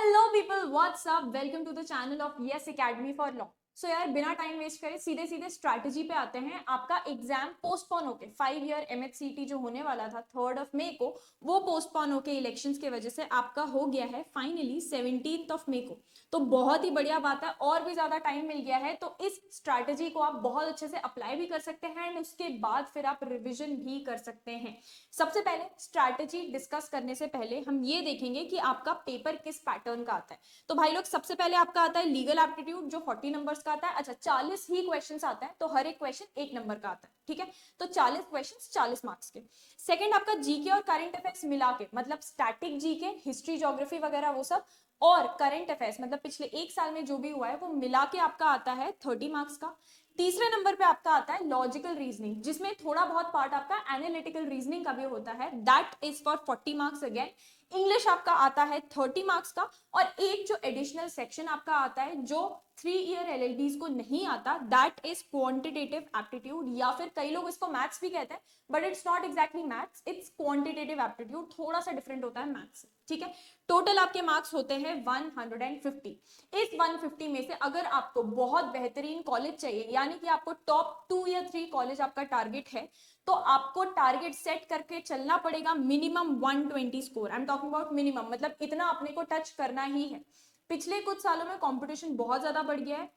Hello people, what's up, welcome to the channel of yes academy for law. So यार, बिना time waste करे सीधे सीधे strategy पे आते हैं। आपका एग्जाम पोस्टपोन होके 5 ईयर एमएचसीटी जो होने वाला था 3 मई को, वो पोस्टपोन होके इलेक्शंस की वजह से आपका हो गया है फाइनली 17 मई को। तो बहुत ही बढ़िया बात है, और भी ज्यादा टाइम मिल गया है, तो इस स्ट्रैटेजी को आप बहुत अच्छे से अप्लाई भी कर सकते हैं एंड उसके बाद फिर आप रिविजन भी कर सकते हैं। सबसे पहले स्ट्रैटेजी डिस्कस करने से पहले हम ये देखेंगे कि आपका पेपर किस पैटर्न का आता है। तो भाई लोग, सबसे पहले आपका आता है लीगल एप्टीट्यूड जो 40 नंबर्स का आता है। अच्छा, 40 ही क्वेश्चंस आता है, तो हर एक क्वेश्चन 1 नंबर का आता है, ठीक है। तो 40 क्वेश्चंस 40 मार्क्स के। सेकंड आपका जीके और करंट अफेयर्स मिला के, मतलब स्टैटिक जीके, हिस्ट्री, ज्योग्राफी वगैरह वो सब, और करंट अफेयर्स मतलब पिछले एक साल में जो भी हुआ है वो मिला के आपका आता है 30 मार्क्स का। तीसरे नंबर पे आपका आता है लॉजिकल रीजनिंग, जिसमें थोड़ा बहुत पार्ट आपका एनालिटिकल रीजनिंग का भी होता है, that is for 40 marks again. English आपका आता है 30 मार्क्स का, और एक जो एडिशनल सेक्शन आपका आता है जो 3 ईयर एलएलबीज को नहीं आता, दैट इज क्वांटिटेटिव एप्टीट्यूड, या फिर कई लोग इसको मैथ्स भी कहते हैं, but it's not exactly maths, it's quantitative aptitude, थोड़ा सा डिफरेंट होता है मैथ्स से, ठीक है। टोटल आपके मार्क्स होते हैं 150। इस 150 में से अगर आपको बहुत बेहतरीन कॉलेज चाहिए, यानी कि आपको टॉप 2 या 3 कॉलेज आपका टारगेट है, तो आपको टारगेट सेट करके चलना पड़ेगा minimum 120 score. I am talking about minimum, मतलब इतना अपने को टच करना ही है। पिछले कुछ सालों में कंपटीशन बहुत ज्यादा बढ़ गया है।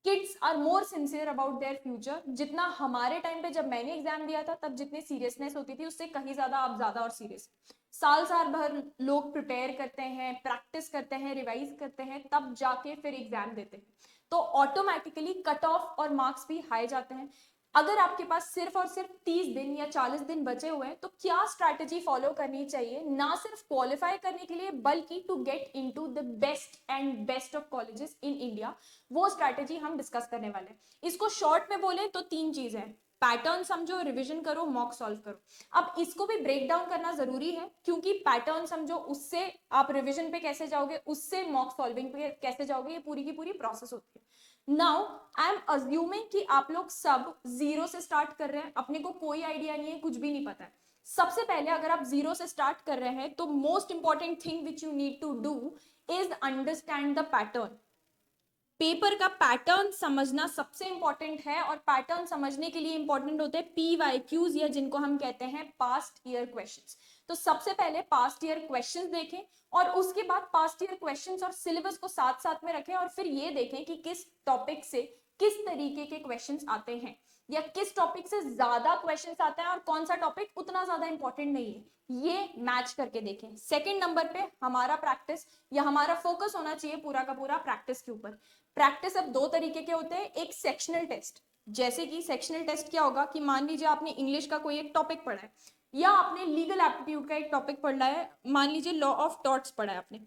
Kids are more sincere about their future. जितना हमारे टाइम पे जब मैंने एग्जाम दिया था तब जितनी सीरियसनेस होती थी, उससे कहीं ज्यादा अब ज्यादा और सीरियस। साल साल भर लोग प्रिपेयर करते हैं, प्रैक्टिस करते हैं, रिवाइज करते हैं, तब जाके फिर एग्जाम देते हैं। तो ऑटोमेटिकली कट ऑफ और मार्क्स भी हाई जाते हैं। अगर आपके पास सिर्फ और सिर्फ 30 दिन या 40 दिन बचे हुए हैं, तो क्या स्ट्रैटेजी फॉलो करनी चाहिए, ना सिर्फ क्वालिफाई करने के लिए बल्कि to get into the best and best of colleges in India. वो स्ट्रैटेजी हम डिस्कस करने वाले हैं। इसको शॉर्ट में बोले तो 3 चीज है: पैटर्न समझो, रिवीजन करो, मॉक सॉल्व करो। अब इसको भी ब्रेक डाउन करना जरूरी है, क्योंकि पैटर्न समझो, उससे आप रिवीजन पे कैसे जाओगे, उससे मॉक सॉल्विंग पे कैसे जाओगे, ये पूरी की पूरी प्रोसेस होती है। नाउ आई एम अज्यूमिंग कि आप लोग सब जीरो से स्टार्ट कर रहे हैं, अपने को कोई आइडिया नहीं है, कुछ भी नहीं पता है। सबसे पहले अगर आप जीरो से स्टार्ट कर रहे हैं, तो most important thing which you need to do is understand the pattern. Paper का पैटर्न समझना सबसे इंपॉर्टेंट है, और पैटर्न समझने के लिए इंपॉर्टेंट होते हैं पीवाईक्यूज, या जिनको हम कहते हैं पास्ट ईयर क्वेश्चंस। तो सबसे पहले पास्ट ईयर क्वेश्चंस देखें, और उसके बाद पास्ट ईयर क्वेश्चंस और सिलेबस को साथ साथ में रखें, और फिर ये देखें कि किस टॉपिक से किस तरीके के क्वेश्चंस आते हैं, या किस टॉपिक से ज्यादा क्वेश्चंस आते हैं और कौन सा टॉपिक उतना ज्यादा इंपॉर्टेंट नहीं है, ये मैच करके देखें। सेकंड नंबर पे हमारा प्रैक्टिस, या हमारा फोकस होना चाहिए पूरा का पूरा प्रैक्टिस के ऊपर। प्रैक्टिस अब 2 तरीके के होते हैं। एक सेक्शनल टेस्ट, जैसे कि सेक्शनल टेस्ट क्या होगा कि मान लीजिए आपने इंग्लिश का कोई एक टॉपिक पढ़ा है, या आपने लीगल एप्टीट्यूड का एक टॉपिक पढ़ा है, मान लीजिए लॉ ऑफ टॉर्ट्स पढ़ा है आपने,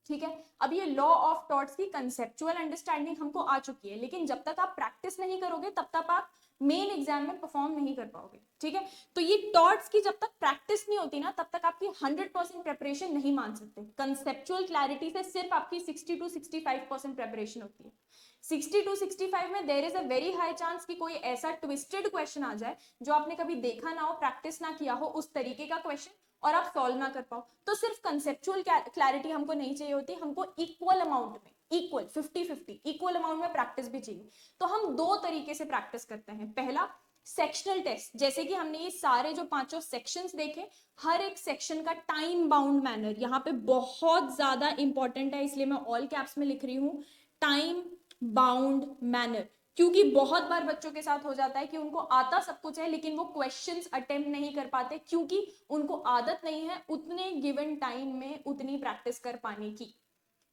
ठीक है। अब ये लॉ ऑफ टॉर्ट्स की कंसेप्चुअल अंडरस्टैंडिंग हमको आ चुकी है, लेकिन जब तक आप प्रैक्टिस नहीं करोगे तब तक आप मेन एग्जाम में परफॉर्म नहीं कर पाओगे, ठीक है। तो ये टॉर्ट्स की जब तक प्रैक्टिस नहीं होती ना, तब तक आपकी 100% प्रेपरेशन नहीं मान सकते। कंसेप्चुअल क्लैरिटी से सिर्फ आपकी 60 to 65% प्रेपरेशन होती है। 60 to 65 में there is a very high chance कि कोई ऐसा ट्विस्टेड क्वेश्चन आ जाए जो आपने कभी देखा ना हो, प्रैक्टिस ना किया हो, उस तरीके का क्वेश्चन, और आप सॉल्व ना कर पाओ। तो सिर्फ कंसेप्चुअल क्लैरिटी हमको नहीं चाहिए होती, हमको इक्वल अमाउंट में, इक्वल 50-50 इक्वल अमाउंट में प्रैक्टिस भी चाहिए। तो हम 2 तरीके से प्रैक्टिस करते हैं। पहला, सेक्शनल टेस्ट, जैसे कि हमने ये सारे जो 5 सेक्शंस देखे, हर एक सेक्शन का टाइम बाउंड मैनर यहाँ पे बहुत ज्यादा इंपॉर्टेंट है, इसलिए मैं ऑल कैप्स में लिख रही हूँ, टाइम बाउंड मैनर। क्योंकि बहुत बार बच्चों के साथ हो जाता है कि उनको आता सब कुछ है, लेकिन वो क्वेश्चंस अटेम्प्ट नहीं कर पाते, क्योंकि उनको आदत नहीं है उतने गिवन टाइम में उतनी प्रैक्टिस कर पाने की।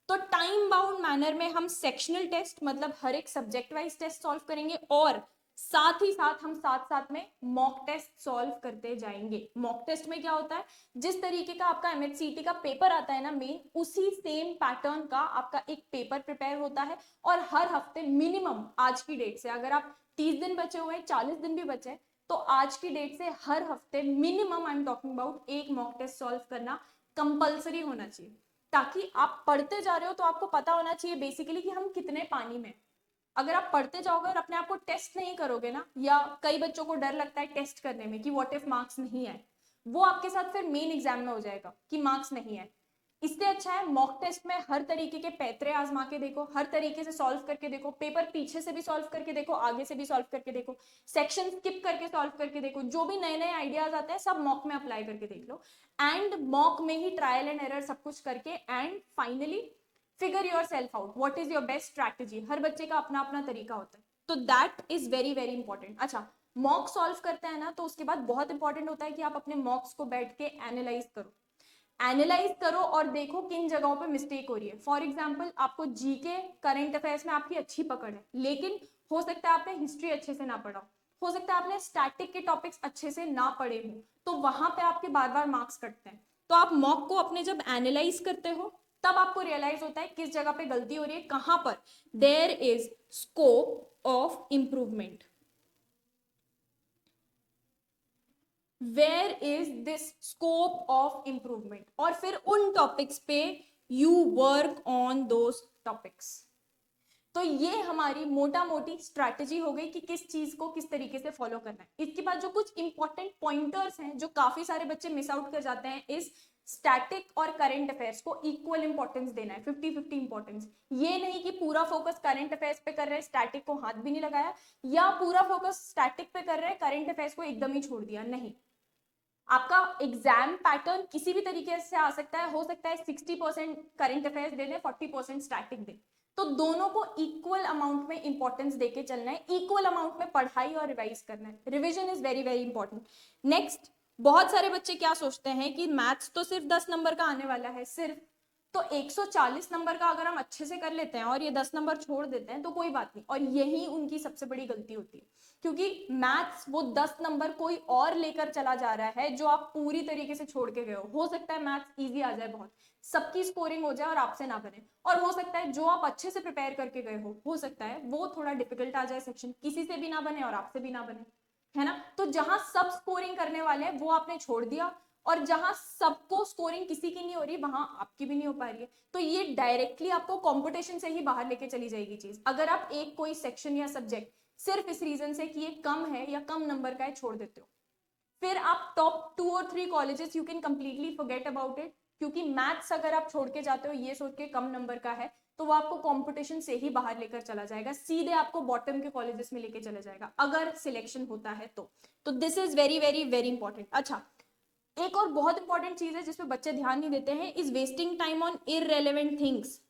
तो टाइम बाउंड मैनर में हम सेक्शनल टेस्ट, मतलब हर एक सब्जेक्ट वाइज टेस्ट सॉल्व करेंगे, और साथ ही साथ हम साथ साथ में मॉक टेस्ट सॉल्व करते जाएंगे। मॉक टेस्ट में क्या होता है, जिस तरीके का आपका एमएचसीटी का पेपर आता है ना मेन, उसी सेम पैटर्न का आपका एक पेपर प्रिपेयर होता है, और हर हफ्ते मिनिमम, आज की डेट से अगर आप 30 दिन बचे हुए, 40 दिन भी बचे, तो आज की डेट से हर हफ्ते minimum, I am talking about, एक मॉक टेस्ट सॉल्व करना कंपल्सरी होना चाहिए। ताकि आप पढ़ते जा रहे हो तो आपको पता होना चाहिए बेसिकली कि हम कितने पानी में। अगर आप पढ़ते जाओगे और अपने आप को टेस्ट नहीं करोगे ना, या कई बच्चों को डर लगता है टेस्ट करने में कि व्हाट इफ मार्क्स नहीं आए, वो आपके साथ फिर मेन एग्जाम में हो जाएगा कि मार्क्स नहीं आए। इससे अच्छा है मॉक टेस्ट में हर तरीके के पैतरे आजमा के देखो, हर तरीके से सॉल्व करके देखो, पेपर पीछे से भी सॉल्व करके देखो, आगे से भी सॉल्व करके देखो, सेक्शन स्किप करके सॉल्व करके देखो, जो भी नए नए आइडियाज आते हैं सब मॉक में अप्लाई करके देख लो, एंड मॉक में ही ट्रायल एंड एरर सब कुछ करके, and finally figure yourself out what is your best strategy. हर बच्चे का अपना अपना तरीका होता है, तो that is very very important. अच्छा, मॉक सॉल्व करते हैं ना, तो उसके बाद बहुत इंपॉर्टेंट होता है कि आप अपने मॉक्स को बैठ के एनालाइज करो, एनालाइज करो और देखो किन जगहों पे मिस्टेक हो रही है। फॉर एग्जाम्पल, आपको जीके करंट अफेयर्स में आपकी अच्छी पकड़ है, लेकिन हो सकता है आपने हिस्ट्री अच्छे से ना पढ़ा हो सकता है आपने स्टैटिक के टॉपिक्स अच्छे से ना पढ़े हो, तो वहां पे आपके बार बार मार्क्स कटते हैं। तो आप मॉक को अपने जब एनालाइज करते हो तब आपको रियलाइज होता है किस जगह पे गलती हो रही है, कहां पर there is scope of improvement, where is this scope of improvement, और फिर उन टॉपिक्स पे you work on those topics. तो ये हमारी मोटा मोटी स्ट्रैटेजी हो गई कि किस चीज को किस तरीके से फॉलो करना है। इसके बाद जो कुछ इंपॉर्टेंट पॉइंटर्स हैं जो काफी सारे बच्चे मिस आउट कर जाते हैं, इस स्टैटिक और करंट अफेयर्स को इक्वल इंपॉर्टेंस देना है, 50-50 इंपॉर्टेंस। ये नहीं कि पूरा फोकस करंट अफेयर्स पे कर रहे हैं, स्टैटिक को हाथ भी नहीं लगाया, या पूरा फोकस स्टैटिक पे कर रहे हैं, करंट अफेयर्स को एकदम ही छोड़ दिया, नहीं। आपका एग्जाम पैटर्न किसी भी तरीके से आ सकता है, हो सकता है 60% करंट अफेयर्स दे दे, 40% स्टैटिक दे, तो दोनों को इक्वल अमाउंट में इंपॉर्टेंस देके चलना है, इक्वल अमाउंट में पढ़ाई और रिवाइज करना है। Revision is very very important. Next, बहुत सारे बच्चे क्या सोचते हैं कि मैथ्स तो सिर्फ 10 नंबर का आने वाला है, सिर्फ, तो 140 नंबर का अगर हम अच्छे से कर लेते हैं और ये 10 नंबर छोड़ देते हैं तो कोई बात नहीं, और यही उनकी सबसे बड़ी गलती होती है, क्योंकि मैथ्स वो 10 नंबर कोई और लेकर चला जा रहा है जो आप पूरी तरीके से छोड़ के गए हो सकता है मैथ्स इजी आ जाए, बहुत सबकी स्कोरिंग हो जाए और आपसे ना बने, और हो सकता है जो आप अच्छे से प्रिपेयर करके गए हो सकता है वो थोड़ा डिफिकल्ट आ जाए, सेक्शन किसी से भी ना बने और आपसे भी ना बने, है ना। तो जहां सब स्कोरिंग करने वाले हैं वो आपने छोड़ दिया, और जहां सबको स्कोरिंग किसी की नहीं हो रही वहां आपकी भी नहीं हो पा रही है, तो ये डायरेक्टली आपको कंपटीशन से ही बाहर लेके चली जाएगी चीज, अगर आप एक कोई सेक्शन या सब्जेक्ट सिर्फ इस रीजन से कि ये कम है या कम नंबर का है छोड़ देते हो, फिर आप टॉप 2 और 3 colleges you can completely forget about it, क्योंकि मैथ्स अगर आप छोड़ के जाते हो ये सोच के कम नंबर का है, तो वो आपको कंपटीशन से ही बाहर लेकर चला जाएगा, सीधे आपको बॉटम के कॉलेजेस में लेके चला जाएगा अगर सिलेक्शन होता है तो this is very very very important. अच्छा, एक और बहुत इंपॉर्टेंट चीज है जिसपे बच्चे ध्यान नहीं देते हैं, is wasting time on irrelevant things.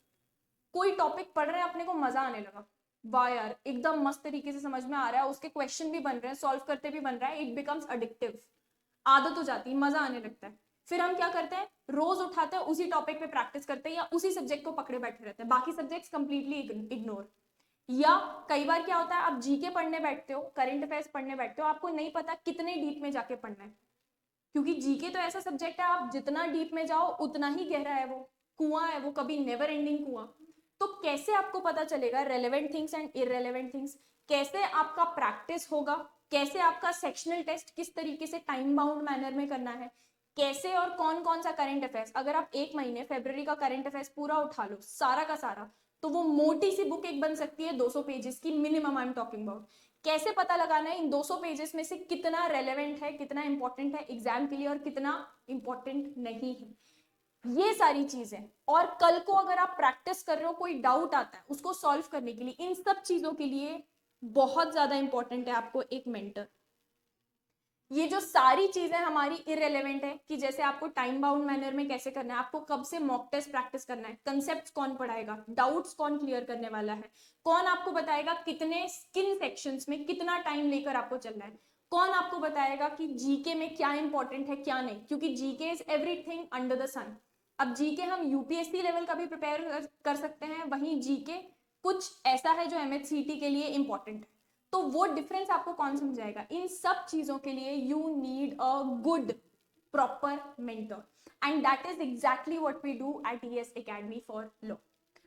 कोई टॉपिक पढ़ रहे हैं, अपने को मजा आने लगा, वाह यार एकदम मस्त तरीके से समझ में आ रहा है, उसके क्वेश्चन भी बन रहे हैं, सॉल्व करते भी बन रहा है, इट बिकम्स अडिक्टिव, आदत हो जाती है, मजा आने लगता है, फिर हम क्या करते हैं, रोज उठाते हैं उसी टॉपिक पे प्रैक्टिस करते हैं या उसी सब्जेक्ट को पकड़े बैठे रहते हैं, बाकी सब्जेक्ट्स कंप्लीटली इग्नोर। या कई बार क्या होता है, आप जीके पढ़ने बैठते हो, करंट अफेयर्स पढ़ने बैठते हो, आपको नहीं पता कितने डीप में जाके पढ़ना है, क्योंकि जीके तो ऐसा सब्जेक्ट है आप जितना डीप में जाओ उतना ही गहरा है, वो कुआं है, वो कभी नेवर एंडिंग कुआं। तो कैसे आपको पता चलेगा relevant things and irrelevant things, कैसे आपका प्रैक्टिस होगा, कैसे आपका सेक्शनल टेस्ट किस तरीके से टाइम बाउंड मैनर में करना है, कैसे और कौन कौन सा करंट अफेयर्स, अगर आप एक महीने फरवरी का करंट अफेयर्स पूरा उठा लो सारा का सारा, तो वो मोटी सी बुक एक बन सकती है 200 पेजेस की minimum, I am talking about. कैसे पता लगाना है इन 200 पेजेस में से कितना रेलेवेंट है, कितना इंपॉर्टेंट है एग्जाम के लिए और कितना इंपॉर्टेंट नहीं है, ये सारी चीजें। और कल को अगर आप प्रैक्टिस कर रहे हो, कोई डाउट आता है उसको सॉल्व करने के लिए, इन सब चीजों के लिए बहुत ज्यादा इंपॉर्टेंट है आपको एक मेंटर। ये जो सारी चीजें हमारी इररेलेवेंट है कि जैसे आपको टाइम बाउंड मैनर में कैसे करना है, आपको कब से मॉक टेस्ट प्रैक्टिस करना है, कंसेप्ट्स कौन पढ़ाएगा, डाउट्स कौन क्लियर करने वाला है, कौन आपको बताएगा कितने किन सेक्शंस में कितना टाइम लेकर आपको चलना है, कौन आपको बताएगा कि जीके में क्या इंपॉर्टेंट है क्या नहीं, क्योंकि GK is everything under the sun. अब जीके हम यूपीएससी लेवल का भी प्रिपेयर कर सकते हैं, वहीं जीके कुछ ऐसा है जो एमएचसीटी के लिए इंपॉर्टेंट है, तो वो डिफरेंस आपको कौन समझाएगा। इन सब चीजों के लिए you need a good proper mentor, and that is exactly what we do at ES academy for law.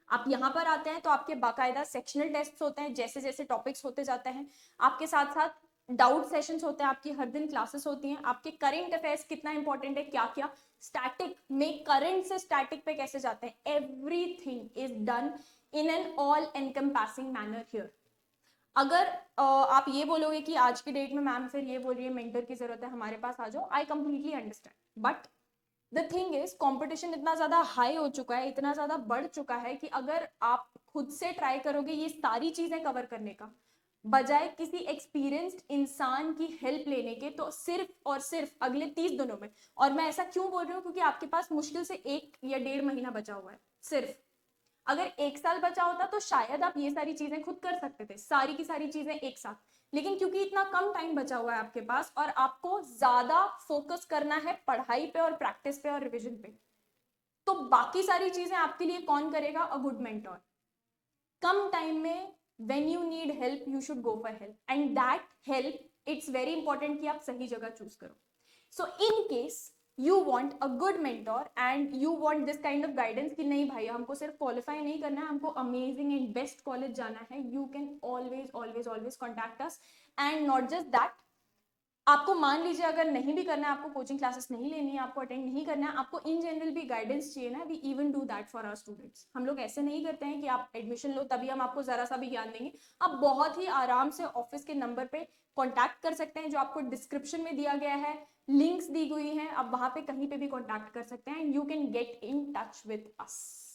आप यहाँ पर आते हैं तो आपके बाकायदा सेक्शनल टेस्ट होते हैं, जैसे जैसे टॉपिक्स होते जाते हैं आपके साथ साथ डाउट सेशंस होते हैं, आपकी हर दिन क्लासेस होती हैं, आपके करंट अफेयर्स कितना इंपॉर्टेंट है, क्या क्या स्टैटिक में करंट से स्टैटिक पे कैसे जाते हैं, everything is done in an all encompassing manner here. अगर आप ये बोलोगे कि आज की डेट में मैम फिर ये बोल रही है मेंटर की जरूरत है, हमारे पास आ जाओ, I completely understand, but the thing is competition इतना ज्यादा हाई हो चुका है, इतना ज्यादा बढ़ चुका है कि अगर आप खुद से ट्राई करोगे ये सारी चीजें कवर करने का, बजाय किसी एक्सपीरियंस्ड इंसान की हेल्प लेने के, तो सिर्फ और सिर्फ अगले 30 दिनों में, और मैं ऐसा क्यों बोल रही हूँ क्योंकि आपके पास मुश्किल से 1 या 1.5 महीना बचा हुआ है सिर्फ, अगर 1 साल बचा होता तो शायद आप ये सारी चीजें खुद कर सकते थे, सारी की सारी चीजें एक साथ, लेकिन क्योंकि इतना कम टाइम बचा हुआ है आपके पास और आपको ज्यादा फोकस करना है पढ़ाई पे और प्रैक्टिस पे और रिविजन पे, तो बाकी सारी चीजें आपके लिए कौन करेगा? A good mentor. Come time में when you need help you should go for help, and that help it's very important कि आप सही जगह चूज करो। So in case you want a good mentor and you want this kind of guidance कि नहीं भाई हमको सिर्फ क्वालिफाई नहीं करना है, हमको अमेजिंग एंड बेस्ट कॉलेज जाना है, you can always always always contact us। and not just that, आपको मान लीजिए अगर नहीं भी करना है, आपको कोचिंग क्लासेस नहीं लेनी है, आपको अटेंड नहीं करना है, आपको इन जनरल भी गाइडेंस चाहिए ना, we even do that for our students. हम लोग ऐसे नहीं करते हैं कि आप एडमिशन लो तभी हम आपको जरा सा भी ज्ञान देंगे, आप बहुत ही आराम से ऑफिस के नंबर पे कॉन्टैक्ट कर सकते हैं जो आपको डिस्क्रिप्शन में दिया गया है, लिंक्स दी हुई हैं, आप वहां पे कहीं पे भी कॉन्टैक्ट कर सकते हैं and you can get in touch with us.